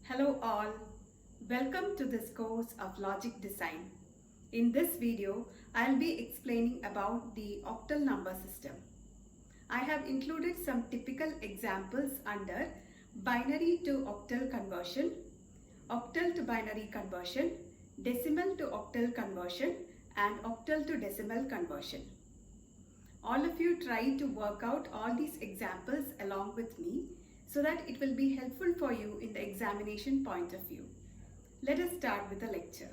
Hello all, welcome to this course of Logic Design. In this video, I'll be explaining about the octal number system. I have included some typical examples under binary to octal conversion, octal to binary conversion, decimal to octal conversion, and octal to decimal conversion. All of you try to work out all these examples along with me so that it will be helpful for you in the examination point of view. Let us start with the lecture.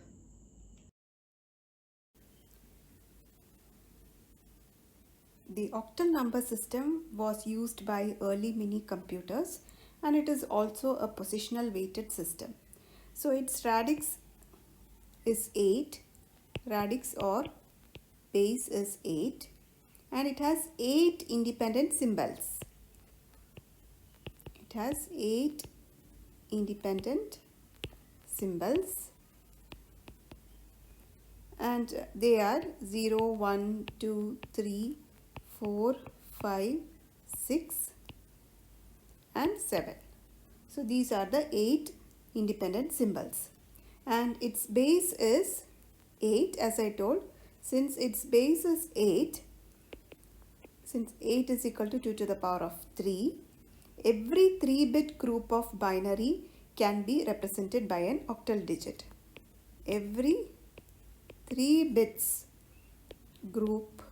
The octal number system was used by early mini computers and it is also a positional weighted system. So its radix is 8, radix or base is 8, and it has 8 independent symbols. It has 8 independent symbols and they are 0, 1, 2, 3, 4, 5, 6 and 7. So these are the 8 independent symbols and its base is 8 as I told. Since its base is 8, since 8 is equal to 2 to the power of 3, every 3-bit group of binary can be represented by an octal digit. Every 3 bits group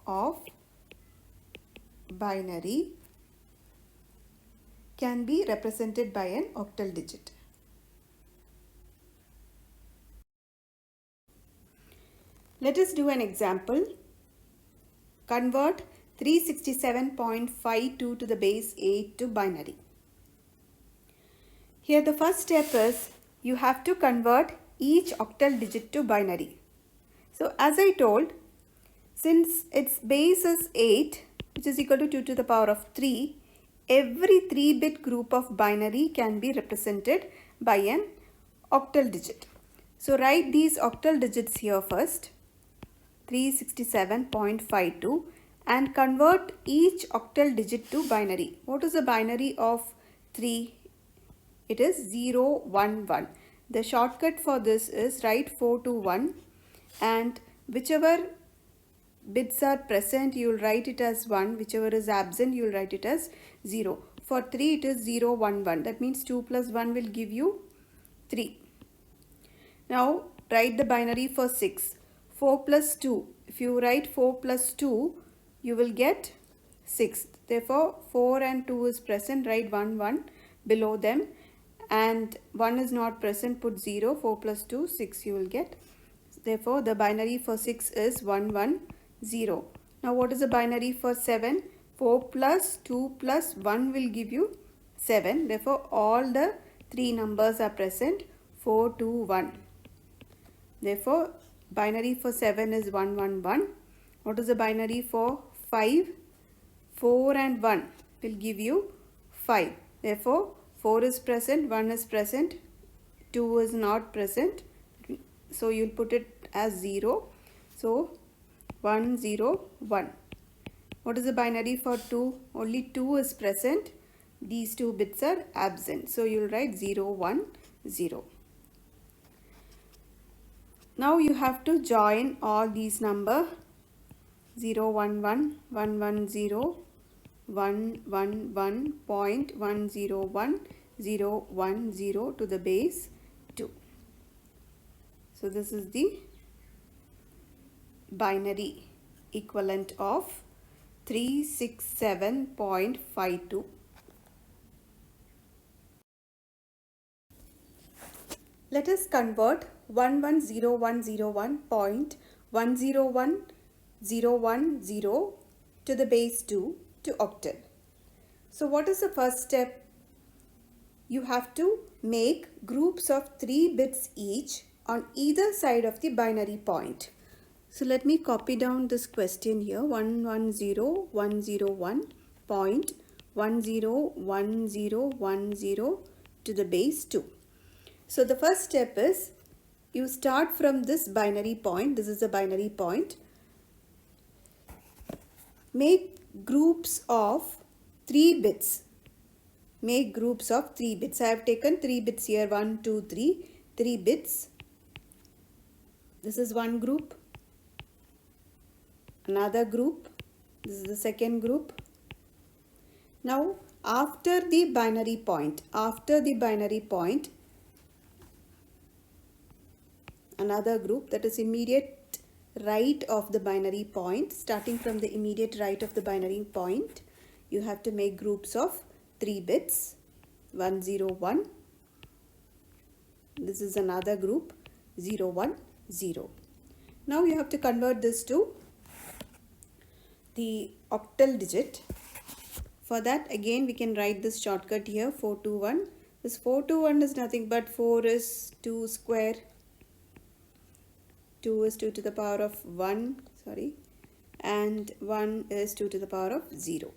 of binary can be represented by an octal digit. Let us do an example. Convert 367.52 to the base 8 to binary. Here the first step is you have to convert each octal digit to binary. So as I told, since its base is 8, which is equal to 2 to the power of 3, every 3-bit group of binary can be represented by an octal digit. So write these octal digits here first, 367.52, and convert each octal digit to binary. What is the binary of 3? It is 0, 1, 1. The shortcut for this is write 4 to 1, and whichever bits are present you will write it as 1, whichever is absent you will write it as 0. For 3 it is 0, 1, 1. That means 2 plus 1 will give you 3. Now write the binary for 6. 4 plus 2. If you write 4 plus 2, you will get 6. Therefore 4 and 2 is present, write 1, 1 below them, and 1 is not present, put 0. 4 plus 2, 6 you will get. Therefore the binary for 6 is 1, 1, 0. Now what is the binary for 7? 4 plus 2 plus 1 will give you 7. Therefore all the 3 numbers are present, 4, 2, 1. Therefore binary for 7 is 1, 1, 1. What is the binary for 5? 4 and 1 will give you 5. Therefore 4 is present, 1 is present, 2 is not present. So you will put it as 0. So 1, 0, 1. What is the binary for 2? Only 2 is present. These 2 bits are absent. So you will write 0, 1, 0. Now you have to join all these numbers 0, 1, 1, 1, 1, 0, 1, 1, 1, 0.101, 0, 1, 0 to the base 2. So this is the binary equivalent of 367.52. Let us convert 110101.101010 to the base 2 to octal. So what is the first step? You have to make groups of 3 bits each on either side of the binary point. So let me copy down this question here, 110101.101010 to the base 2. So the first step is you start from this binary point. This is a binary point. Make groups of 3 bits make groups of 3 bits. I have taken 3 bits here, 1, 2, 3, 3 bits. This is one group, another group, this is the second group. Now after the binary point, another group, that is immediate right of the binary point. Starting from the immediate right of the binary point, you have to make groups of 3 bits, 1, 0, 1. This is another group, 0, 1, 0. Now you have to convert this to the octal digit. For that, again we can write this shortcut here, 421. This 421 is nothing but 4 is 2 square, 2 is 2 to the power of 1, and 1 is 2 to the power of 0.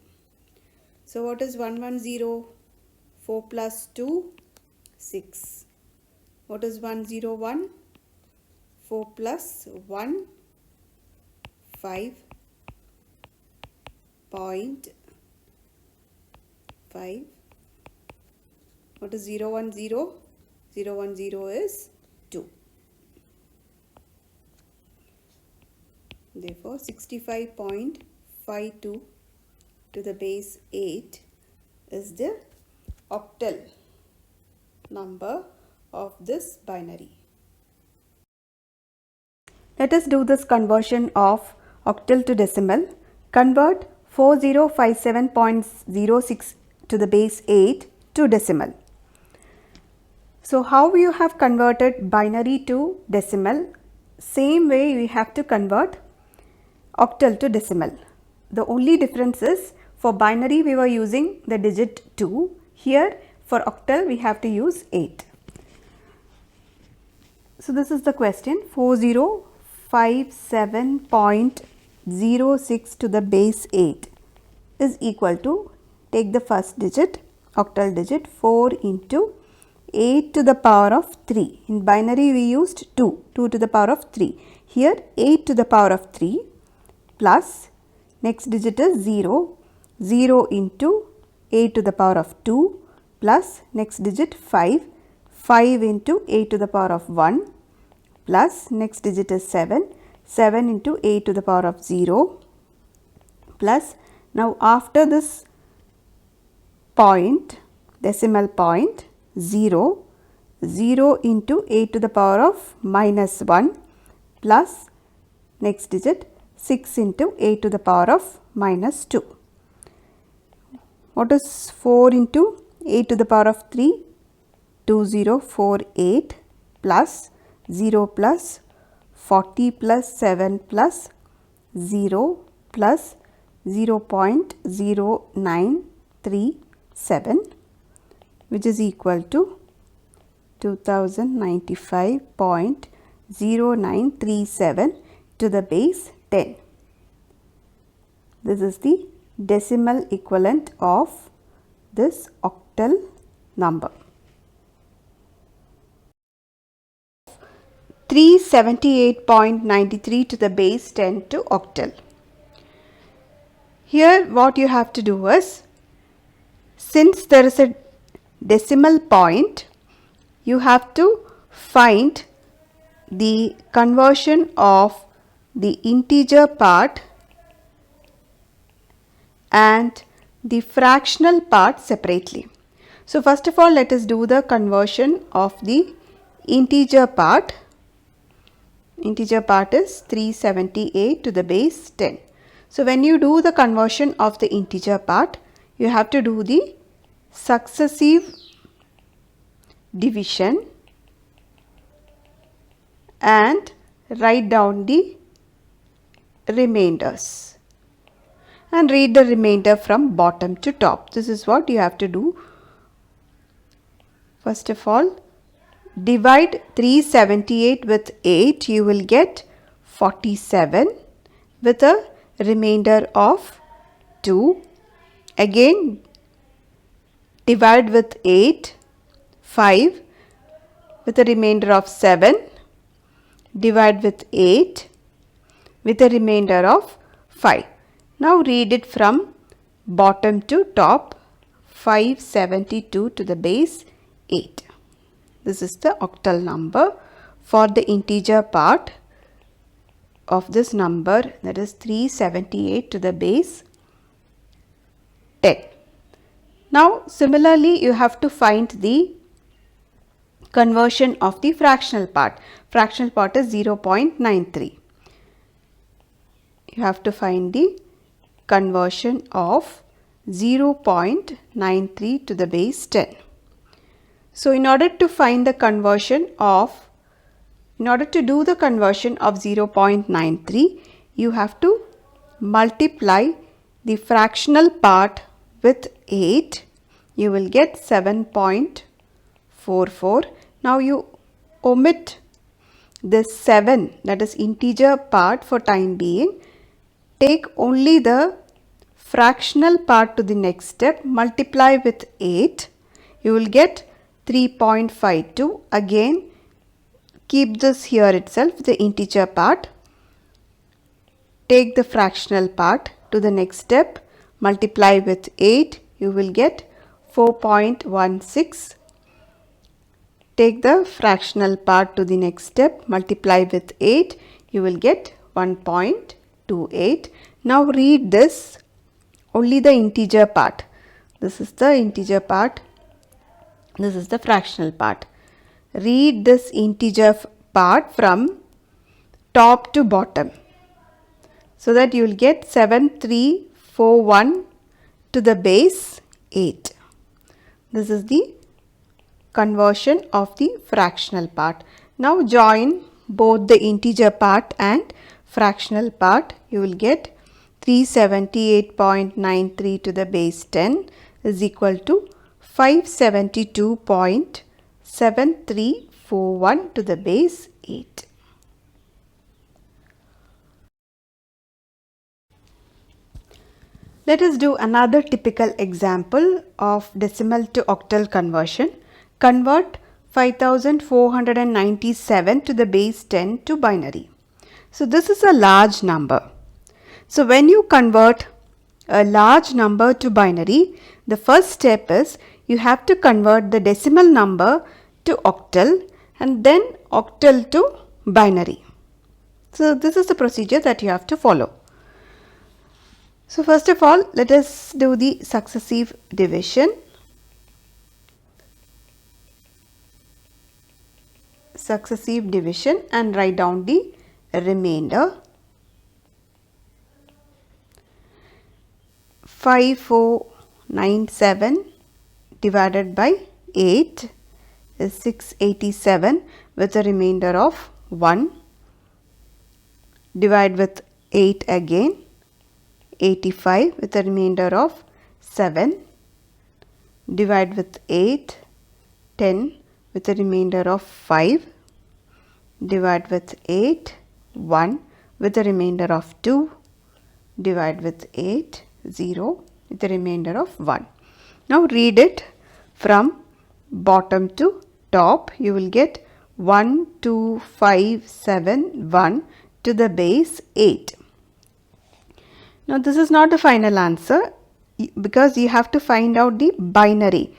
So what is 110? 4 plus 2, 6. What is 101? 4 plus 1, 5.5. What is 010? 010 is 2. Therefore 65.52 to the base 8 is the octal number of this binary. Let us do this conversion of octal to decimal. Convert 4057.06 to the base 8 to decimal. So how you have converted binary to decimal, same way we have to convert octal to decimal. The only difference is, for binary we were using the digit 2. Here for octal we have to use 8. So this is the question, 4057.06 to the base 8 is equal to, take the first digit, octal digit, 4 into 8 to the power of 3. In binary we used 2 to the power of 3. Here 8 to the power of 3 plus, next digit is 0, 0 into 8 to the power of 2 plus, next digit 5, 5 into 8 to the power of 1 plus, next digit is 7, 7 into 8 to the power of 0 plus, now after this point, decimal point, 0, 0 into 8 to the power of minus 1 plus, next digit 6 into 8 to the power of minus 2. What is 4 into 8 to the power of 3? 2048 plus 0 plus 40 plus 7 plus 0 plus 0.0937, which is equal to 2095.0937 to the base 10. This is the decimal equivalent of this octal number. 378.93 to the base 10 to octal. Here what you have to do is, since there is a decimal point, you have to find the conversion of the integer part and the fractional part separately. So first of all, let us do the conversion of the integer part. Integer part is 378 to the base 10. So when you do the conversion of the integer part, you have to do the successive division and write down the remainders and read the remainder from bottom to top. This is what you have to do. First of all, divide 378 with 8, you will get 47 with a remainder of 2. Again, divide with 8, 5 with a remainder of 7. Divide with 8 with a remainder of 5. Now read it from bottom to top. 572 to the base 8. This is the octal number for the integer part of this number, that is 378 to the base 10. Now similarly you have to find the conversion of the fractional part. Fractional part is 0.93. You have to find the conversion of 0.93 to the base 10. So in order to do the conversion of 0.93, you have to multiply the fractional part with 8. You will get 7.44. Now you omit this 7, that is integer part for time being. Take only the fractional part to the next step, multiply with 8. You will get 3.52. Again, keep this here itself, the integer part. Take the fractional part to the next step, multiply with 8. You will get 4.16. Take the fractional part to the next step, multiply with 8. You will get 1.28. Now read this, only the integer part. This is the integer part. This is the fractional part. Read this integer part from top to bottom, so that you will get 7341 to the base 8. This is the conversion of the fractional part. Now join both the integer part and fractional part. You will get 378.93 to the base 10 is equal to 572.7341 to the base 8. Let us do another typical example of decimal to octal conversion. Convert 5497 to the base 10 to binary. So this is a large number. So when you convert a large number to binary, the first step is you have to convert the decimal number to octal and then octal to binary. So this is the procedure that you have to follow. So first of all, let us do the successive division. Successive division and write down the remainder. 5497 divided by 8 is 687 with a remainder of 1. Divide with 8 again, 85 with a remainder of 7. Divide with 8, 10 with a remainder of 5. Divide with 8, 1 with a remainder of 2. Divide with 8, 0 with a remainder of 1. Now read it from bottom to top. You will get 12571 to the base 8. Now this is not the final answer because you have to find out the binary.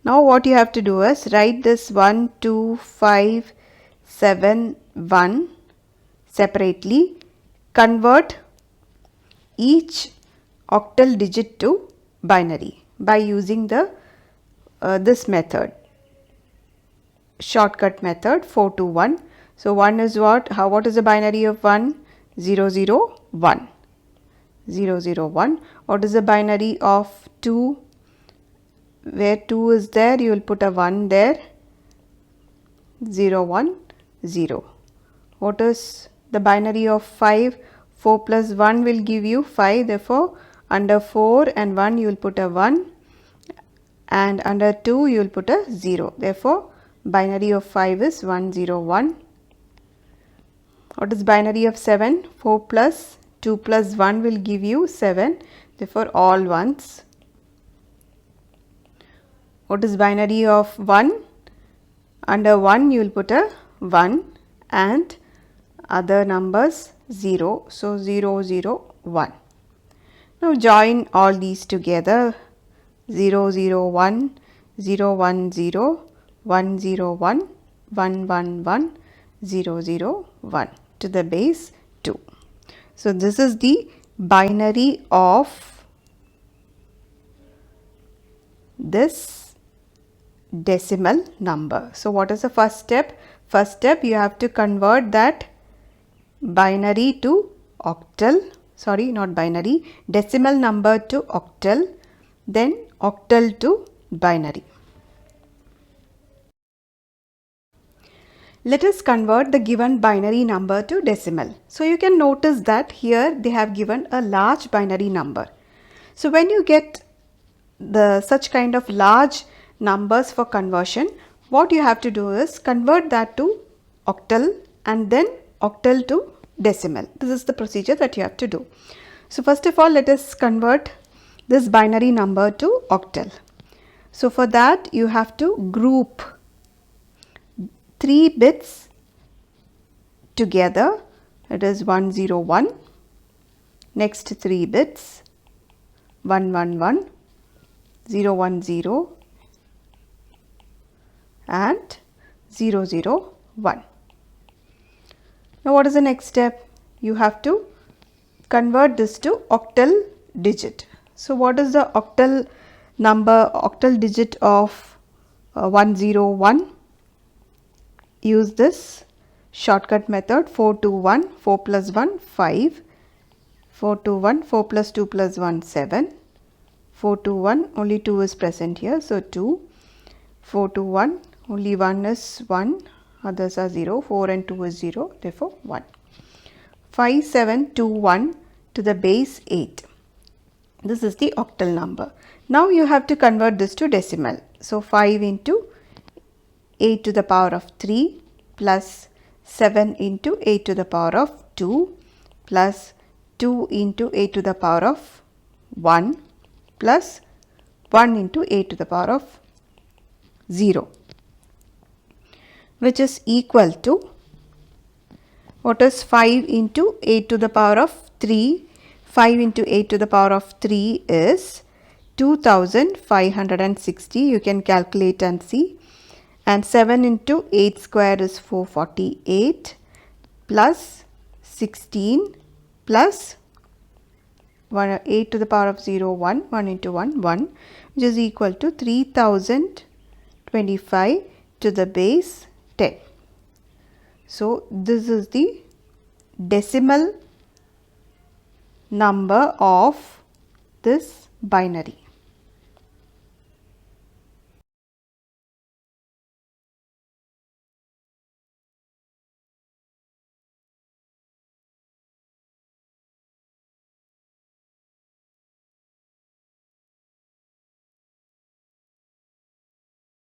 Now what you have to do is write this 12571 separately. Convert each octal digit to binary by using the this method, shortcut method 4 to 1. So 1 is what? What is the binary of 1? 001. 001. What is the binary of 2? Where 2 is there, you will put a 1 there. 010. What is the binary of 5? 4 plus 1 will give you 5. Therefore, under 4 and 1 you will put a 1 and under 2 you will put a 0. Therefore, binary of 5 is 101. What is binary of 7? 4 plus 2 plus 1 will give you 7. Therefore, all ones. What is binary of 1? Under 1 you will put a 1 and other numbers 0. So 001. Now join all these together. 001, 010, 101, 111, 001 to the base 2. So this is the binary of this decimal number. So what is the first step? First step, you have to convert that binary to octal, sorry, not binary, decimal number to octal, then octal to binary. Let us convert the given binary number to decimal. So you can notice that here they have given a large binary number. So when you get such kind of large numbers for conversion, what you have to do is convert that to octal and then octal to decimal. This is the procedure that you have to do. So first of all, let us convert this binary number to octal. So for that, you have to group 3 bits together. It is 101, next 3 bits 111, 010 and 001. Now what is the next step? You have to convert this to octal digit. So what is the octal number, octal digit of 101? Use this shortcut method 421, 4 plus 1 5, 421, 4 plus 2 plus 1 7, 421 only 2 is present here, so 2, 421 only 1 is 1, others are 0, 4 and 2 is 0, therefore 1. 5721 to the base 8. This is the octal number. Now you have to convert this to decimal. So 5 into 8 to the power of 3 plus 7 into 8 to the power of 2 plus 2 into 8 to the power of 1 plus 1 into 8 to the power of 0, which is equal to, what is 5 into 8 to the power of 3? 5 into 8 to the power of 3 is 2560. You can calculate and see. And 7 into 8 square is 448 plus 16 plus 8 to the power of 0, 1, 1 into 1, 1, which is equal to 3025 to the base 10. So this is the decimal number of this binary.